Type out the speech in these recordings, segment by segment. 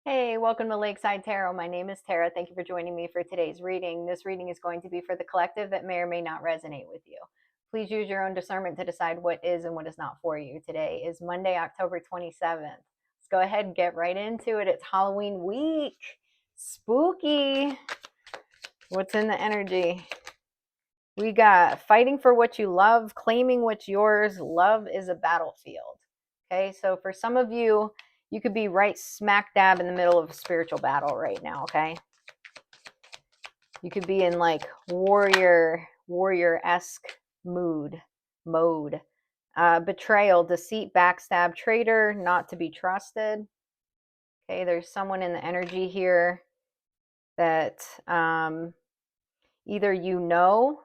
Hey, welcome to Lakeside Tarot. My name is Tara. Thank you for joining me for today's reading. This reading is going to be for the collective that may or may not resonate with you. Please use your own discernment to decide what is and what is not for you. Today is Monday, October 27th. Let's go ahead and get right into it. It's Halloween week. Spooky. What's in the energy? We got fighting for what you love, claiming what's yours. Love is a battlefield. Okay, so for some of you, you could be right smack dab in the middle of a spiritual battle right now, okay? You could be in like warrior-esque mode. Betrayal, deceit, backstab, traitor, not to be trusted. Okay, there's someone in the energy here that either you know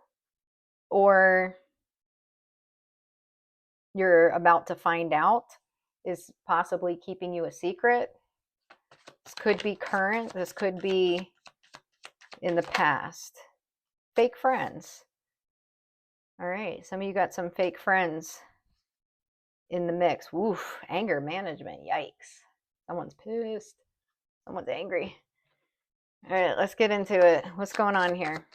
or you're about to find out is possibly keeping you a secret. This could be current. This could be in the past. Fake friends. All right. Some of you got some fake friends in the mix. Woof. Anger management. Yikes. Someone's pissed. Someone's angry. All right. Let's get into it. What's going on here?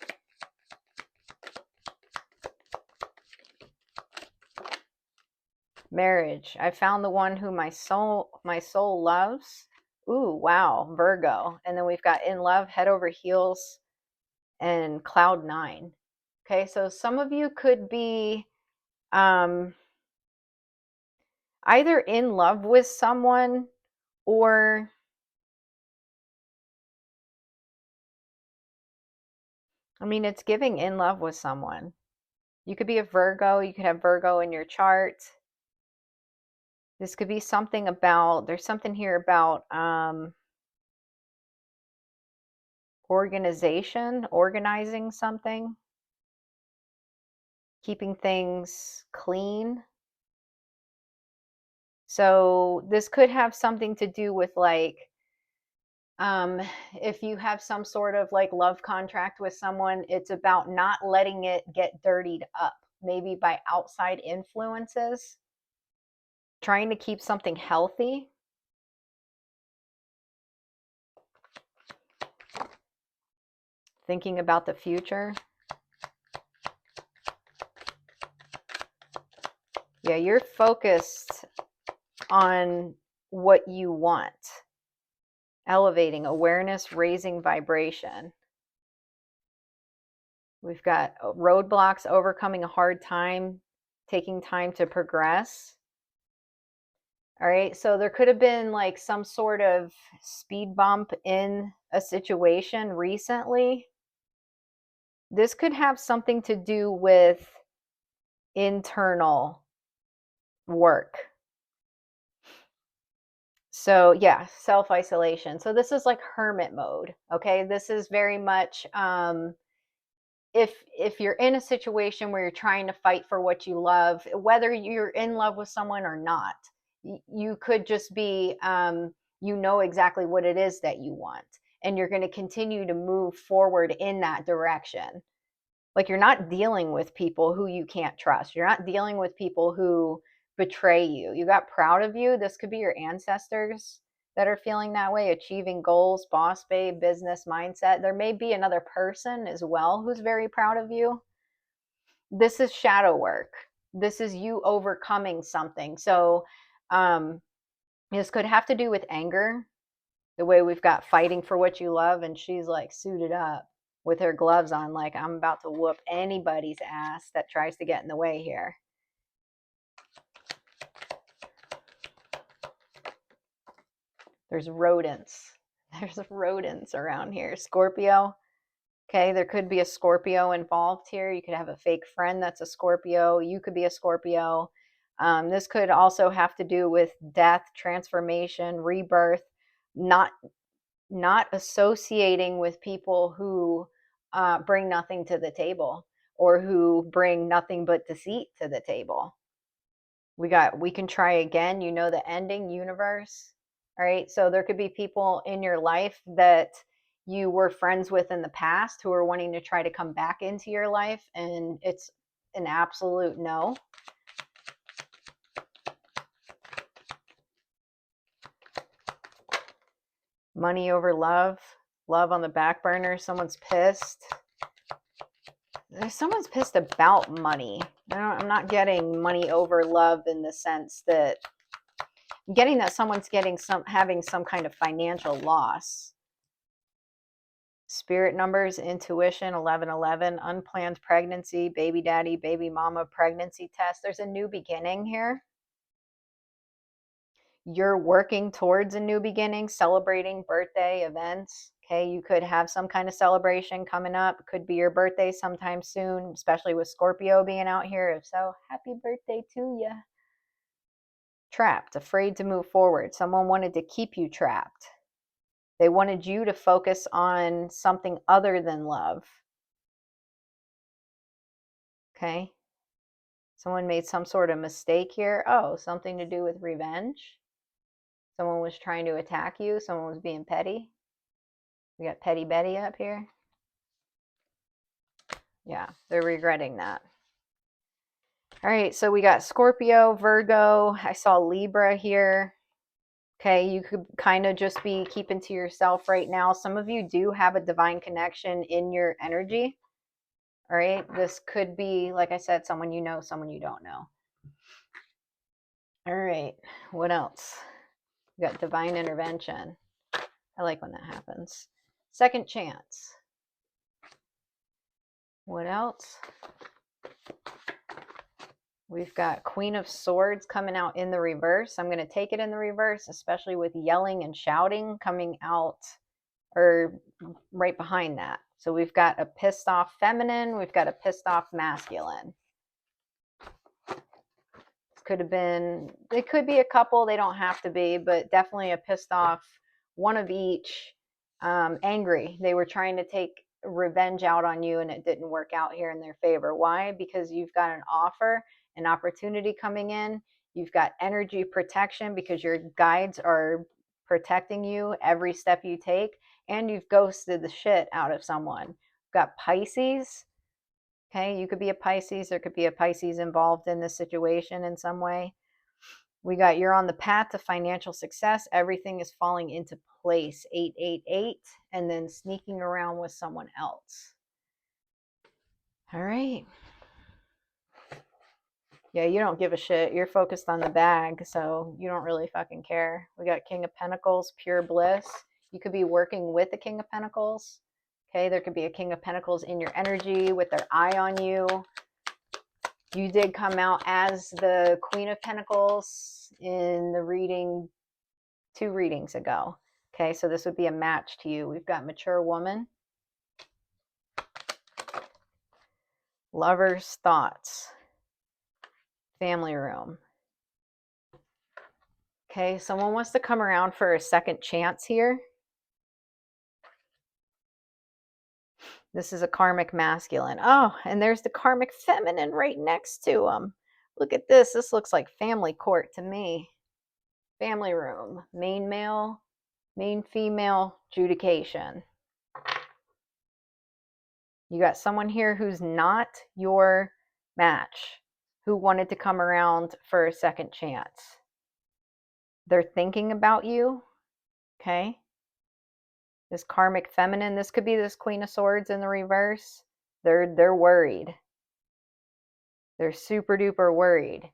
Marriage. I found the one who my soul loves. Ooh, wow. Virgo. And then we've got in love, head over heels, and cloud 9. Okay, so some of you could be either in love with someone or it's giving in love with someone. You could be a Virgo, you could have Virgo in your chart. This could be something about, there's something here about organization, organizing something, keeping things clean. So this could have something to do with like, if you have some sort of like love contract with someone, it's about not letting it get dirtied up, maybe by outside influences, trying to keep something healthy. Thinking about the future. Yeah, you're focused on what you want. Elevating awareness, raising vibration. We've got roadblocks, overcoming a hard time, taking time to progress. All right, so there could have been like some sort of speed bump in a situation recently. This could have something to do with internal work. So yeah, self-isolation. So this is like hermit mode, okay? This is very much if you're in a situation where you're trying to fight for what you love, whether you're in love with someone or not, you could just be you know exactly what it is that you want, and you're going to continue to move forward in that direction. Like you're not dealing with people who you can't trust. You're not dealing with people who betray you. You got proud of you. This could be your ancestors that are feeling that way, achieving goals, boss babe, business mindset. There may be another person as well who's very proud of you. This is shadow work. This is you overcoming something. So this could have to do with anger, the way we've got fighting for what you love, and she's like suited up with her gloves on, like I'm about to whoop anybody's ass that tries to get in the way here. There's rodents. There's rodents around here. Scorpio. Okay, there could be a Scorpio involved here. You could have a fake friend that's a Scorpio. You could be a Scorpio. This could also have to do with death, transformation, rebirth, not associating with people who bring nothing to the table or who bring nothing but deceit to the table. We can try again. You know the ending, universe. All right. So there could be people in your life that you were friends with in the past who are wanting to try to come back into your life, and it's an absolute no. Money over love. Love on the back burner. Someone's pissed. Someone's pissed about money. I'm not getting money over love in the sense that I'm getting that someone's having some kind of financial loss. Spirit numbers, intuition, 1111, unplanned pregnancy, baby daddy, baby mama, pregnancy test. There's a new beginning here. You're working towards a new beginning, celebrating birthday events. Okay, you could have some kind of celebration coming up. It could be your birthday sometime soon, especially with Scorpio being out here. If so, happy birthday to you. Trapped, afraid to move forward. Someone wanted to keep you trapped. They wanted you to focus on something other than love. Okay. Someone made some sort of mistake here. Oh, something to do with revenge. Someone was trying to attack you. Someone was being petty. We got Petty Betty up here. Yeah, they're regretting that. All right, so we got Scorpio, Virgo. I saw Libra here. Okay, you could kind of just be keeping to yourself right now. Some of you do have a divine connection in your energy. All right, this could be, like I said, someone you know, someone you don't know. All right, what else? We got divine intervention. I like when that happens. Second chance. What else? We've got Queen of Swords coming out in the reverse. I'm going to take it in the reverse, especially with yelling and shouting coming out or right behind that. So we've got a pissed off feminine. We've got a pissed off masculine. Could have been, it could be a couple. They don't have to be, but definitely a pissed off, one of each, angry. They were trying to take revenge out on you and it didn't work out here in their favor. Why? Because you've got an offer, an opportunity coming in. You've got energy protection because your guides are protecting you every step you take, and you've ghosted the shit out of someone. You've got Pisces. Okay, you could be a Pisces. There could be a Pisces involved in this situation in some way. We got you're on the path to financial success. Everything is falling into place. 888, and then sneaking around with someone else. All right. Yeah, you don't give a shit. You're focused on the bag, so you don't really fucking care. We got King of Pentacles, pure bliss. You could be working with the King of Pentacles. Okay, there could be a King of Pentacles in your energy with their eye on you. You did come out as the Queen of Pentacles in the reading 2 readings ago. Okay, so this would be a match to you. We've got Mature Woman. Lover's Thoughts. Family Room. Okay, someone wants to come around for a second chance here. This is a karmic masculine. Oh, and there's the karmic feminine right next to him. Look at this. This looks like family court to me. Family room. Main male, main female, adjudication. You got someone here who's not your match, who wanted to come around for a second chance. They're thinking about you. Okay. This karmic feminine, this could be this Queen of Swords in the reverse. They're worried. They're super duper worried.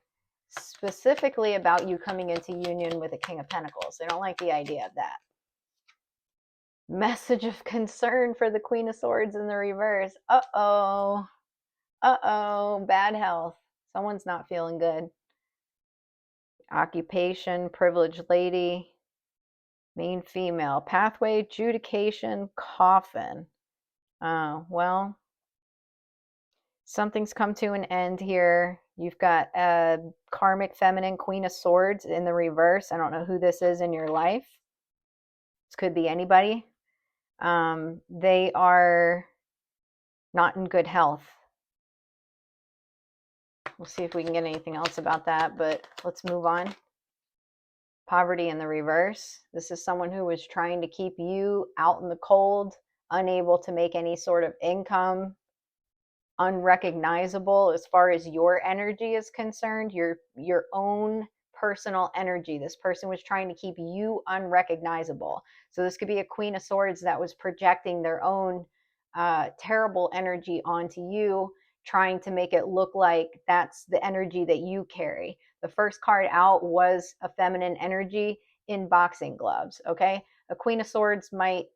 Specifically about you coming into union with a King of Pentacles. They don't like the idea of that. Message of concern for the Queen of Swords in the reverse. Uh-oh. Uh-oh. Bad health. Someone's not feeling good. Occupation, privileged lady. Main female. Pathway, adjudication, coffin. Oh, well, something's come to an end here. You've got a karmic feminine Queen of Swords in the reverse. I don't know who this is in your life. This could be anybody. They are not in good health. We'll see if we can get anything else about that, but let's move on. Poverty in the reverse. This is someone who was trying to keep you out in the cold, unable to make any sort of income, unrecognizable as far as your energy is concerned, your own personal energy. This person was trying to keep you unrecognizable. So this could be a Queen of Swords that was projecting their own terrible energy onto you, trying to make it look like that's the energy that you carry. The first card out was a feminine energy in boxing gloves, okay? A Queen of Swords might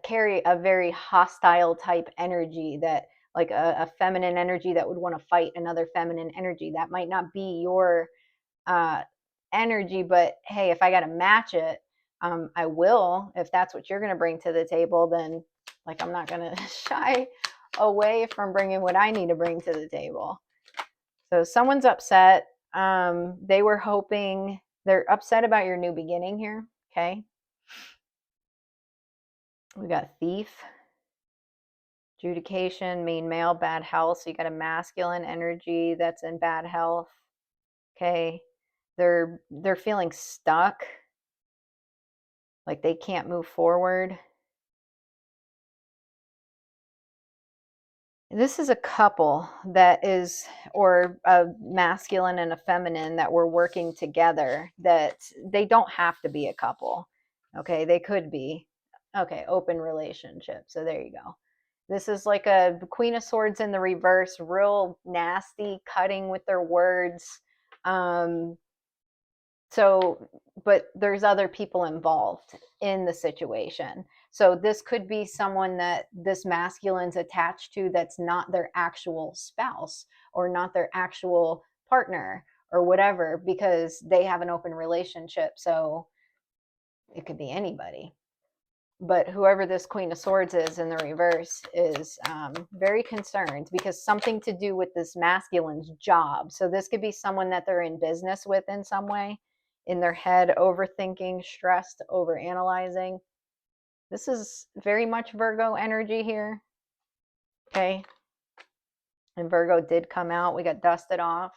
carry a very hostile type energy, that like a feminine energy that would want to fight another feminine energy. That might not be your uh, energy, but hey, if I got to match it, I will. If that's what you're going to bring to the table, then like I'm not going to shy away from bringing what I need to bring to the table. So someone's upset. They were hoping, they're upset about your new beginning here. Okay. We got Thief, adjudication, mean male, bad health. So you got a masculine energy that's in bad health. Okay. They're feeling stuck, like they can't move forward. This is a couple that is, or a masculine and a feminine that were working together, that they don't have to be a couple. Okay, they could be. Okay, open relationship. So there you go. This is like a Queen of Swords in the reverse, real nasty, cutting with their words. So, but there's other people involved in the situation. So this could be someone that this masculine's attached to that's not their actual spouse or not their actual partner or whatever, because they have an open relationship. So it could be anybody. But whoever this Queen of Swords is in the reverse is very concerned, because something to do with this masculine's job. So this could be someone that they're in business with in some way, in their head, overthinking, stressed, overanalyzing. This is very much Virgo energy here. Okay. And Virgo did come out. We got dusted off.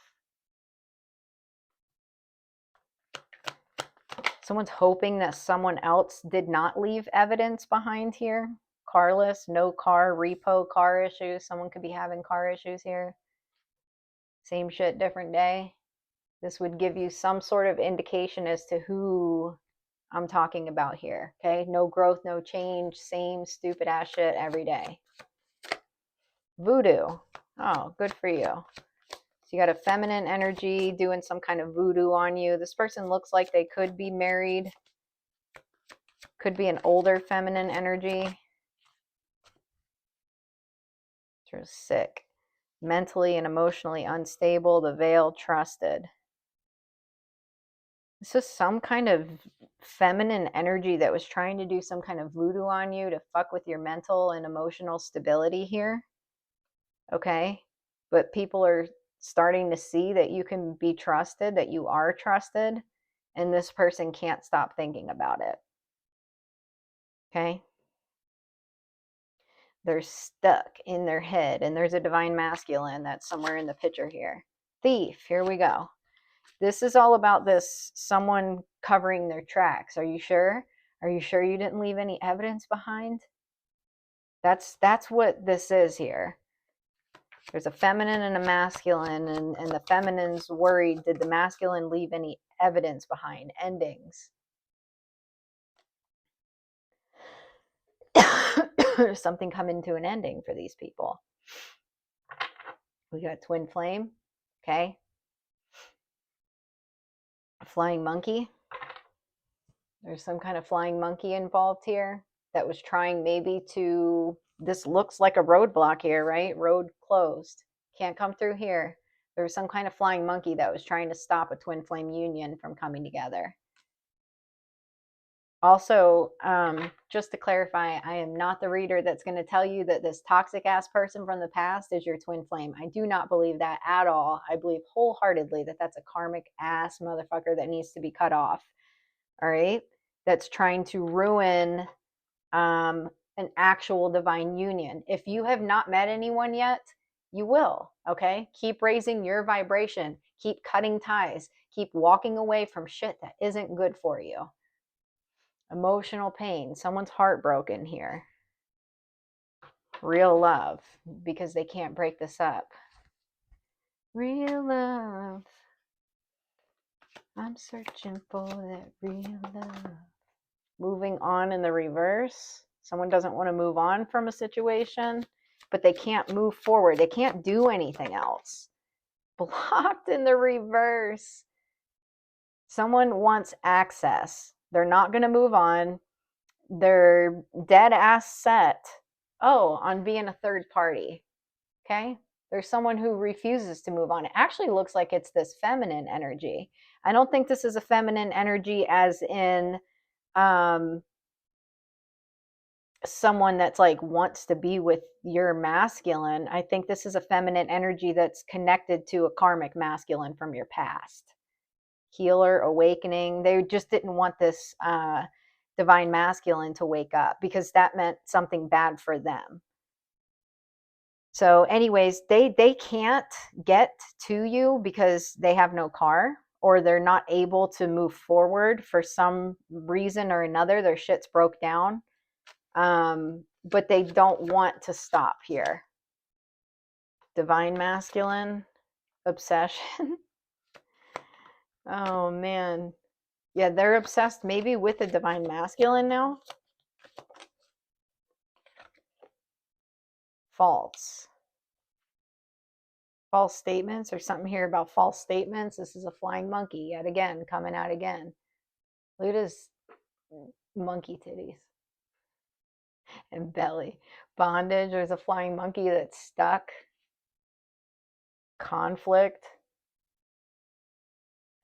Someone's hoping that someone else did not leave evidence behind here. Carless, no car, repo, car issues. Someone could be having car issues here. Same shit, different day. This would give you some sort of indication as to who I'm talking about here. Okay, no growth, no change, same stupid ass shit every day. Voodoo. Oh, good for you. So you got a feminine energy doing some kind of voodoo on you. This person looks like they could be married. Could be an older feminine energy. They're sick. Mentally and emotionally unstable. The veil, trusted. This is some kind of feminine energy that was trying to do some kind of voodoo on you to fuck with your mental and emotional stability here. Okay? But people are starting to see that you can be trusted, that you are trusted, and this person can't stop thinking about it. Okay? They're stuck in their head, and there's a divine masculine that's somewhere in the picture here. Thief, here we go. This is all about this someone covering their tracks. Are you sure? Are you sure you didn't leave any evidence behind? That's what this is here. There's a feminine and a masculine, and the feminine's worried, did the masculine leave any evidence behind? Endings. Something coming to an ending for these people. We got twin flame. Okay. A flying monkey. There's some kind of flying monkey involved here that was trying maybe to, this looks like a roadblock here, right? Road closed. Can't come through here. There was some kind of flying monkey that was trying to stop a twin flame union from coming together. Also, just to clarify, I am not the reader that's going to tell you that this toxic ass person from the past is your twin flame. I do not believe that at all. I believe wholeheartedly that that's a karmic ass motherfucker that needs to be cut off. All right? That's trying to ruin an actual divine union. If you have not met anyone yet, you will. Okay? Keep raising your vibration. Keep cutting ties. Keep walking away from shit that isn't good for you. Emotional pain. Someone's heartbroken here. Real love, because they can't break this up. Real love. I'm searching for that real love. Moving on in the reverse. Someone doesn't want to move on from a situation, but they can't move forward. They can't do anything else. Blocked in the reverse. Someone wants access. They're not going to move on. They're dead ass set. Oh, on being a third party. Okay. There's someone who refuses to move on. It actually looks like it's this feminine energy. I don't think this is a feminine energy as in someone that's like wants to be with your masculine. I think this is a feminine energy that's connected to a karmic masculine from your past. Healer, awakening. They just didn't want this divine masculine to wake up because that meant something bad for them. So anyways, they can't get to you because they have no car, or they're not able to move forward for some reason or another. Their shit's broke down. But they don't want to stop here. Divine masculine, obsession. Oh man. Yeah, they're obsessed maybe with the divine masculine now. False statements, or something here about false statements. This is a flying monkey yet again, coming out again. Look at his monkey titties and belly. Bondage. There's a flying monkey that's stuck. Conflict.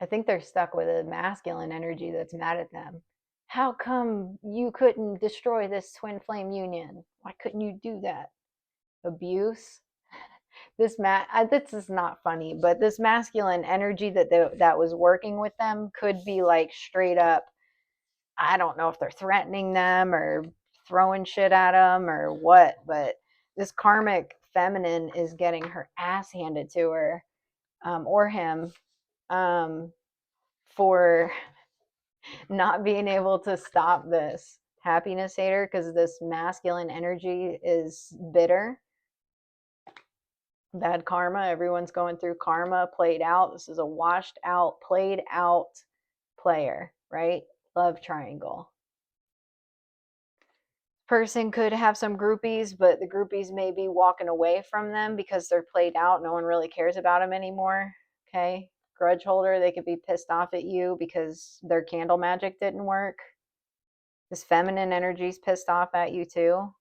I think they're stuck with a masculine energy that's mad at them. How come you couldn't destroy this twin flame union? Why couldn't you do that? Abuse. This is not funny, but this masculine energy that was working with them could be like straight up. I don't know if they're threatening them or throwing shit at them or what, but this karmic feminine is getting her ass handed to her, or him, for not being able to stop this happiness hater, because this masculine energy is bitter. Bad karma. Everyone's going through karma, played out. This is a washed out, played out player, right? Love triangle. Person could have some groupies, but the groupies may be walking away from them because they're played out. No one really cares about them anymore. Okay. Grudge holder, they could be pissed off at you because their candle magic didn't work. This feminine energy's pissed off at you too.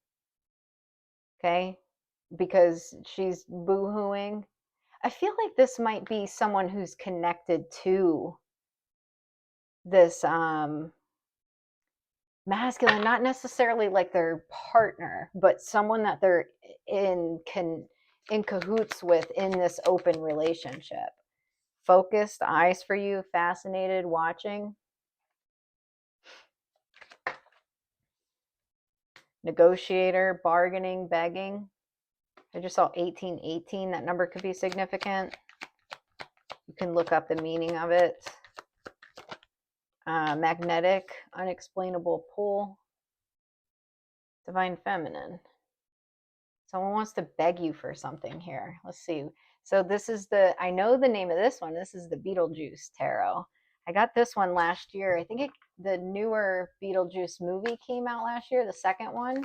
Okay. Because she's boo-hooing. I feel like this might be someone who's connected to this masculine, not necessarily like their partner, but someone that they're in cahoots with in this open relationship. Focused eyes for you, fascinated, watching. Negotiator, bargaining, begging. I just saw 1818. That number could be significant. You can look up the meaning of it. Magnetic, unexplainable pull. Divine feminine. Someone wants to beg you for something here. Let's see. So this is I know the name of this one. This is the Beetlejuice Tarot. I got this one last year. I think the newer Beetlejuice movie came out last year, the second one.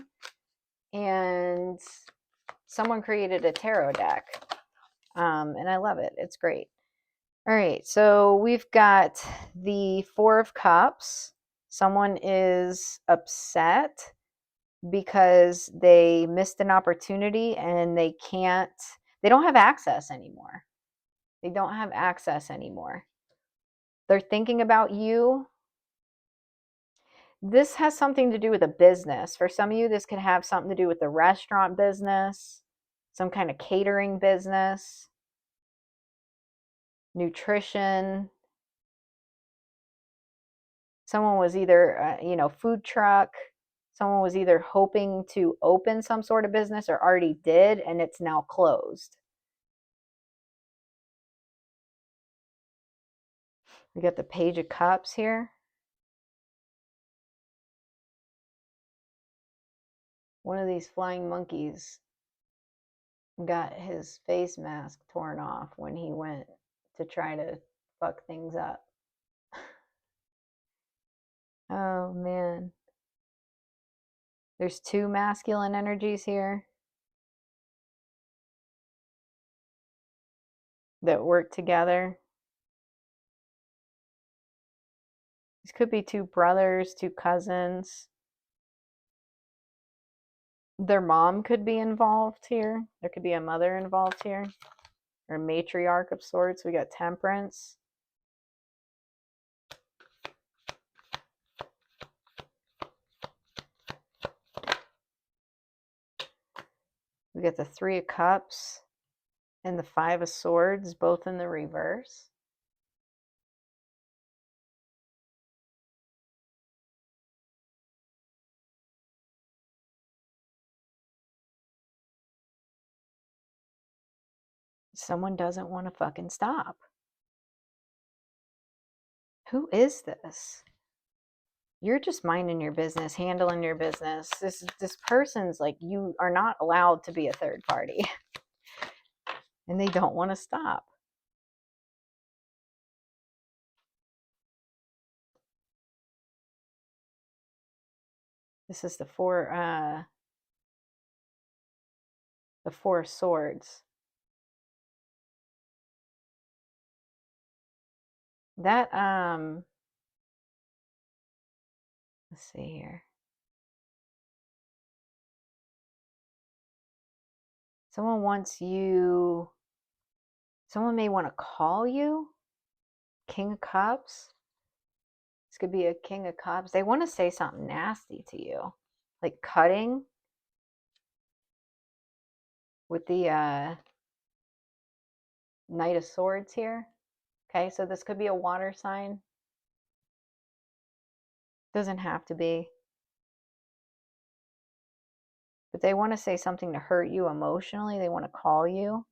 And someone created a tarot deck. And I love it. It's great. All right. So we've got the Four of Cups. Someone is upset because they missed an opportunity and they don't have access anymore. They don't have access anymore. They're thinking about you. This has something to do with a business. For some of you, this could have something to do with the restaurant business, some kind of catering business, nutrition. Someone was either, food truck. Someone was either hoping to open some sort of business or already did, and it's now closed. We got the Page of Cups here. One of these flying monkeys got his face mask torn off when he went to try to fuck things up. Oh, man. There's two masculine energies here that work together. These could be two brothers, two cousins. Their mom could be involved here. There could be a mother involved here, or a matriarch of sorts. We got Temperance. We got the Three of Cups and the Five of Swords, both in the reverse. Someone doesn't want to fucking stop. Who is this? You're just minding your business, handling your business. This person's like, you are not allowed to be a third party. And they don't want to stop. This is the Four of Swords. That let's see here. Someone wants you. Someone may want to call you. King of Cups. This could be a King of Cups. They want to say something nasty to you, like cutting. With the Knight of Swords here. Okay, so this could be a water sign. Doesn't have to be. But they want to say something to hurt you emotionally. They want to call you.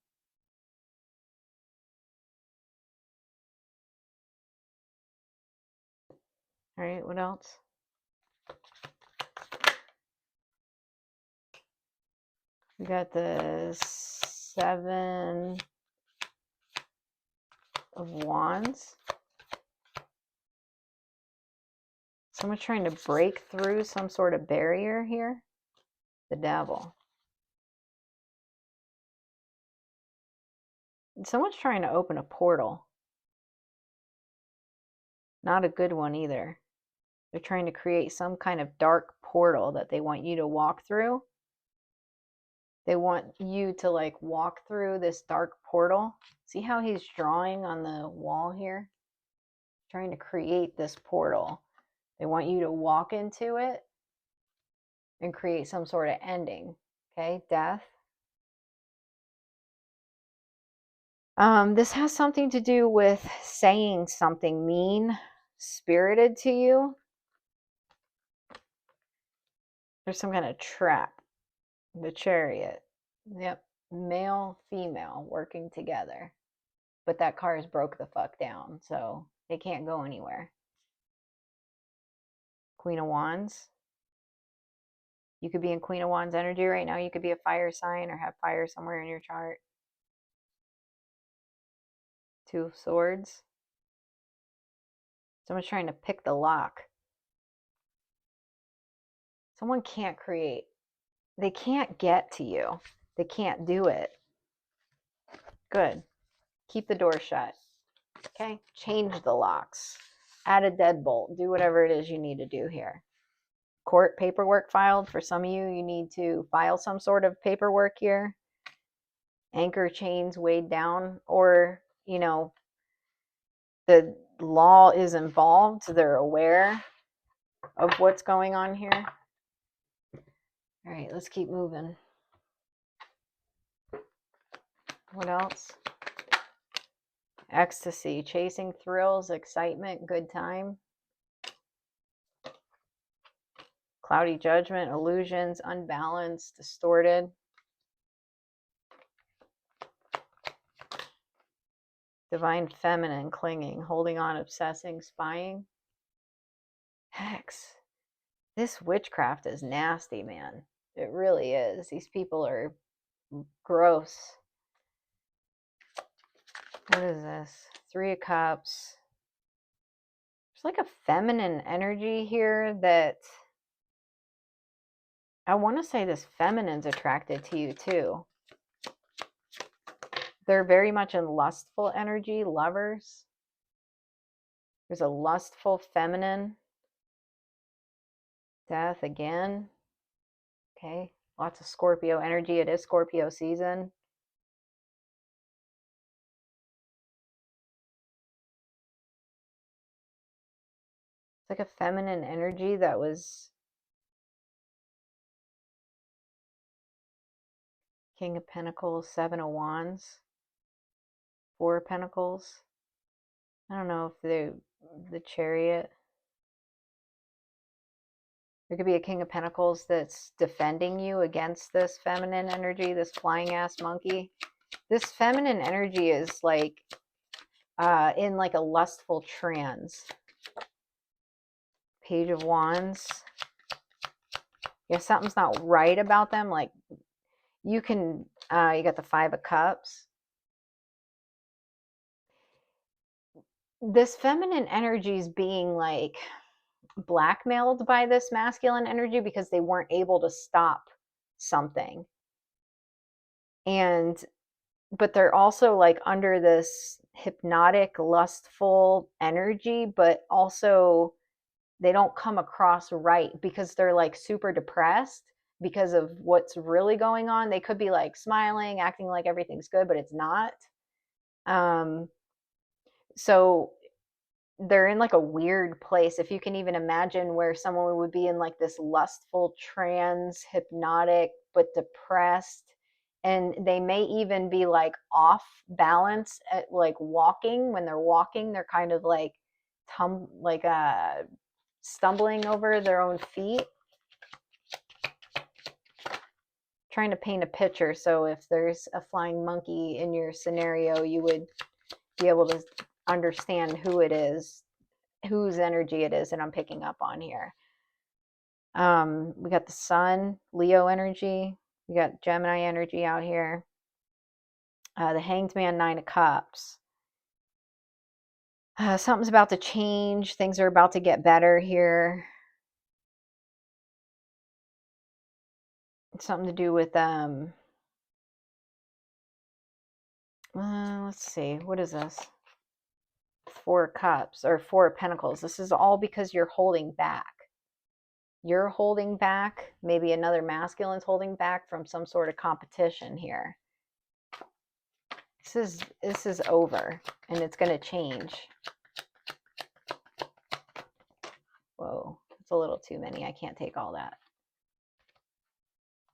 All right, what else? We got the Seven of Wands. Someone's trying to break through some sort of barrier here. The Devil. Someone's trying to open a portal. Not a good one either. They're trying to create some kind of dark portal that they want you to walk through. They want you to like walk through this dark portal. See how he's drawing on the wall here? Trying to create this portal. They want you to walk into it and create some sort of ending. Okay, Death. This has something to do with saying something mean spirited to you. There's some kind of trap. The Chariot. Yep. Male, female working together. But that car is broke the fuck down, so they can't go anywhere. Queen of Wands. You could be in Queen of Wands energy right now. You could be a fire sign or have fire somewhere in your chart. Two of Swords. Someone's trying to pick the lock. Someone can't create. They can't get to you. They can't do it. Good. Keep the door shut. Okay? Change the locks. Add a deadbolt. Do whatever it is you need to do here. Court paperwork filed. For some of you, you need to file some sort of paperwork here. Anchor chains weighed down, or, you know, the law is involved, so they're aware of what's going on here. All right, let's keep moving. What else? Ecstasy, chasing thrills, excitement, good time. Cloudy judgment, illusions, unbalanced, distorted. Divine feminine, clinging, holding on, obsessing, spying. Hex. This witchcraft is nasty, man. It really is. These people are gross. What is this? Three of Cups. like a feminine energy here that I want to say this feminine's attracted to you too. They're very much in lustful energy, lovers. There's a lustful feminine. Death again. Okay, lots of Scorpio energy. It is Scorpio season. It's like a feminine energy that was King of Pentacles, Seven of Wands, Four of Pentacles. I don't know if the Chariot. There could be a King of Pentacles that's defending you against this feminine energy, this flying ass monkey. This feminine energy is like in like a lustful trance. Page of Wands. Yeah, something's not right about them. Like you can, you got the Five of Cups. This feminine energy is being like blackmailed by this masculine energy because they weren't able to stop something. But they're also like under this hypnotic, lustful energy, but also they don't come across right because they're like super depressed because of what's really going on. They could be like smiling, acting like everything's good, but it's not. So they're in like a weird place. If you can even imagine where someone would be in like this lustful trance, hypnotic, but depressed. And they may even be like off balance at like walking. When they're walking, they're kind of like stumbling over their own feet. Trying to paint a picture. So if there's a flying monkey in your scenario, you would be able to understand who it is, whose energy it is that I'm picking up on here. We got the Sun, Leo energy. We got Gemini energy out here. The Hanged Man, Nine of Cups. Something's about to change. Things are about to get better here. It's something to do with let's see, what is this? Four of Cups or Four of Pentacles. This is all because you're holding back. You're holding back. Maybe another masculine's holding back from some sort of competition here. This is over and it's going to change. Whoa, it's a little too many. I can't take all that.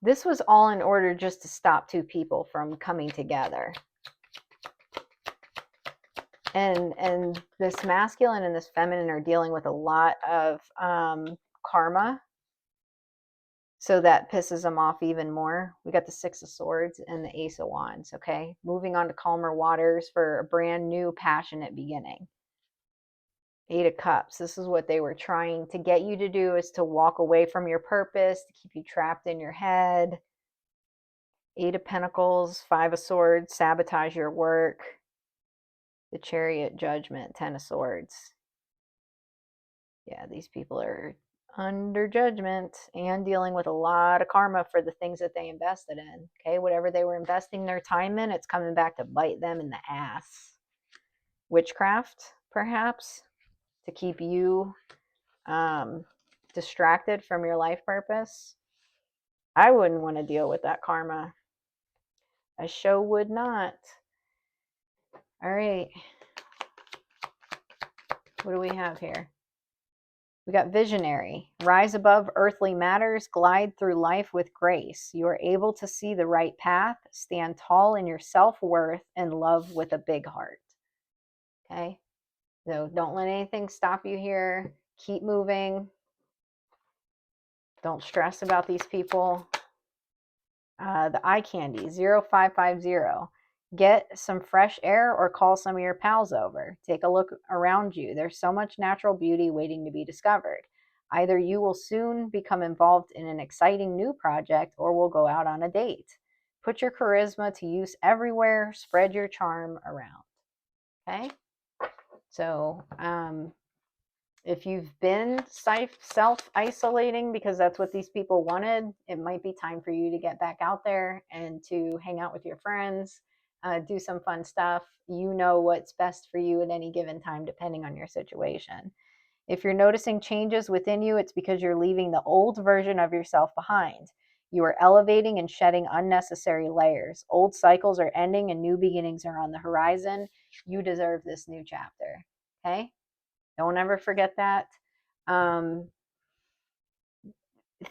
This was all in order just to stop two people from coming together. And this masculine and this feminine are dealing with a lot of karma. So that pisses them off even more. We got the Six of Swords and the Ace of Wands, okay? Moving on to calmer waters for a brand new passionate beginning. Eight of Cups. This is what they were trying to get you to do, is to walk away from your purpose, to keep you trapped in your head. Eight of Pentacles, Five of Swords, sabotage your work. The Chariot, Judgment, Ten of Swords. Yeah, these people are under judgment and dealing with a lot of karma for the things that they invested in. Okay, whatever they were investing their time in, it's coming back to bite them in the ass. Witchcraft, perhaps, to keep you distracted from your life purpose. I wouldn't want to deal with that karma. I sure would not. All right. What do we have here? We got Visionary. Rise above earthly matters, glide through life with grace. You are able to see the right path, stand tall in your self-worth, and love with a big heart. Okay? So don't let anything stop you here. Keep moving. Don't stress about these people. The eye candy, 0550. Get some fresh air or call some of your pals over. Take a look around you. There's so much natural beauty waiting to be discovered. Either you will soon become involved in an exciting new project or will go out on a date. Put your charisma to use everywhere. Spread your charm around. Okay? So, If you've been self-isolating because that's what these people wanted, it might be time for you to get back out there and to hang out with your friends, do some fun stuff. You know what's best for you at any given time, depending on your situation. If you're noticing changes within you, it's because you're leaving the old version of yourself behind. You are elevating and shedding unnecessary layers. Old cycles are ending and new beginnings are on the horizon. You deserve this new chapter. Okay? Don't ever forget that. Um,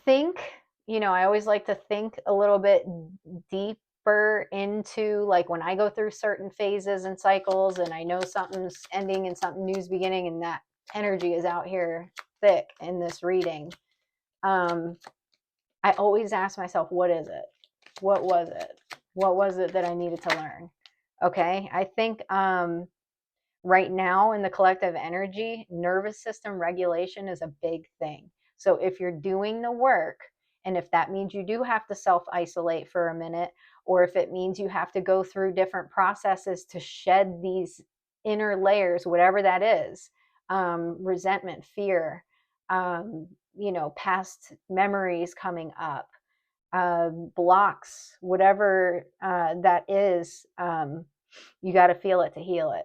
think, I always like to think a little bit deeper into, like, when I go through certain phases and cycles and I know something's ending and something new's beginning, and that energy is out here thick in this reading. I always ask myself, what is it? What was it? What was it that I needed to learn? Okay. I think right now in the collective energy, nervous system regulation is a big thing. So if you're doing the work, and if that means you do have to self-isolate for a minute, or if it means you have to go through different processes to shed these inner layers, whatever that is, resentment, fear, past memories coming up, blocks, whatever that is, you got to feel it to heal it.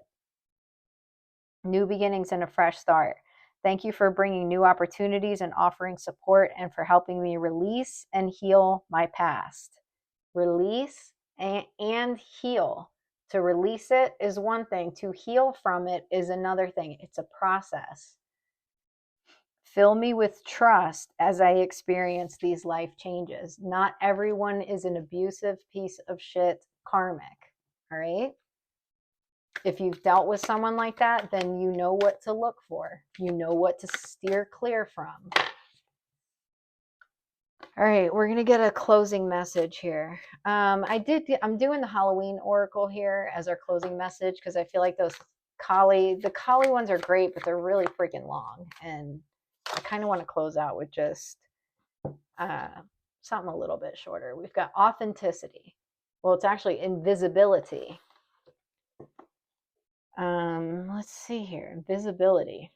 New beginnings and a fresh start. Thank you for bringing new opportunities and offering support and for helping me release and heal my past. Release and heal. To release it is one thing. To heal from it is another thing. It's a process. Fill me with trust as I experience these life changes. Not everyone is an abusive piece of shit karmic. All right? If you've dealt with someone like that, then you know what to look for. You know what to steer clear from. All right, we're gonna get a closing message here. I'm doing the Halloween oracle here as our closing message because I feel like the Kali ones are great, but they're really freaking long, and I kind of want to close out with just something a little bit shorter. We've got authenticity. Well, it's actually invisibility. Let's see here. Visibility.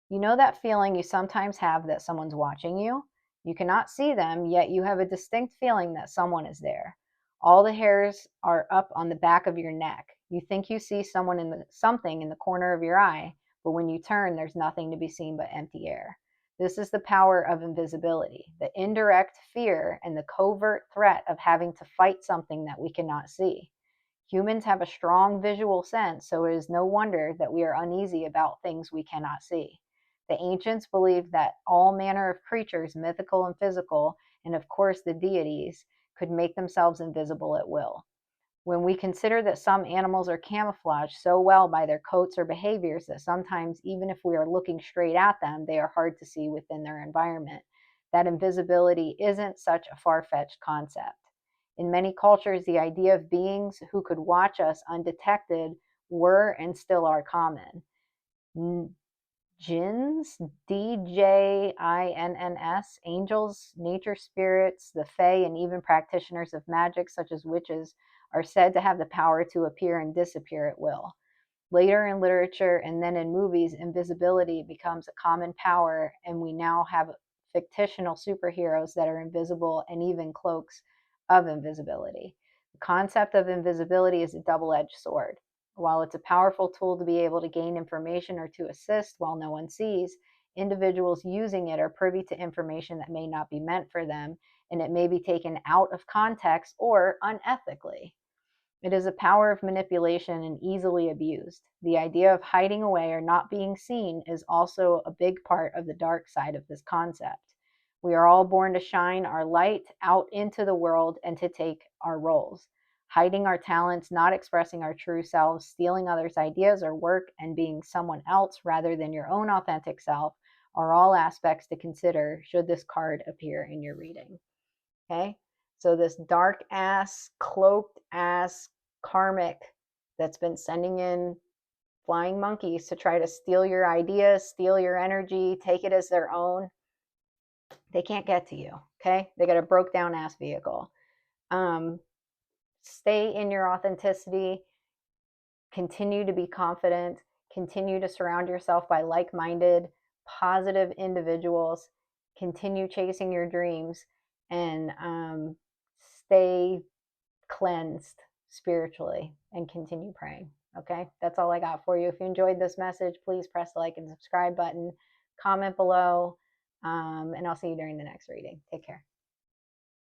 You know that feeling you sometimes have that someone's watching you? You cannot see them, yet you have a distinct feeling that someone is there. All the hairs are up on the back of your neck. You think you see something in the corner of your eye, but when you turn, there's nothing to be seen but empty air. This is the power of invisibility, the indirect fear and the covert threat of having to fight something that we cannot see. Humans have a strong visual sense, so it is no wonder that we are uneasy about things we cannot see. The ancients believed that all manner of creatures, mythical and physical, and of course the deities, could make themselves invisible at will. When we consider that some animals are camouflaged so well by their coats or behaviors that sometimes, even if we are looking straight at them, they are hard to see within their environment, that invisibility isn't such a far-fetched concept. In many cultures, the idea of beings who could watch us undetected were and still are common. Jinns, DJINNS, angels, nature spirits, the fae, and even practitioners of magic such as witches are said to have the power to appear and disappear at will. Later in literature and then in movies, invisibility becomes a common power, and we now have fictional superheroes that are invisible and even cloaks of invisibility. The concept of invisibility is a double-edged sword. While it's a powerful tool to be able to gain information or to assist while no one sees, individuals using it are privy to information that may not be meant for them, and it may be taken out of context or unethically. It is a power of manipulation and easily abused. The idea of hiding away or not being seen is also a big part of the dark side of this concept. We are all born to shine our light out into the world and to take our roles. Hiding our talents, not expressing our true selves, stealing others' ideas or work, and being someone else rather than your own authentic self are all aspects to consider should this card appear in your reading. Okay? So this dark ass, cloaked ass karmic that's been sending in flying monkeys to try to steal your ideas, steal your energy, take it as their own, they can't get to you. Okay? They got a broke down ass vehicle. Stay in your authenticity, continue to be confident, Continue to surround yourself by like-minded, positive individuals. Continue chasing your dreams, and stay cleansed spiritually, and continue praying. Okay, that's all I got for you. If you enjoyed this message, please press the like and subscribe button, comment below, and I'll see you during the next reading. Take care.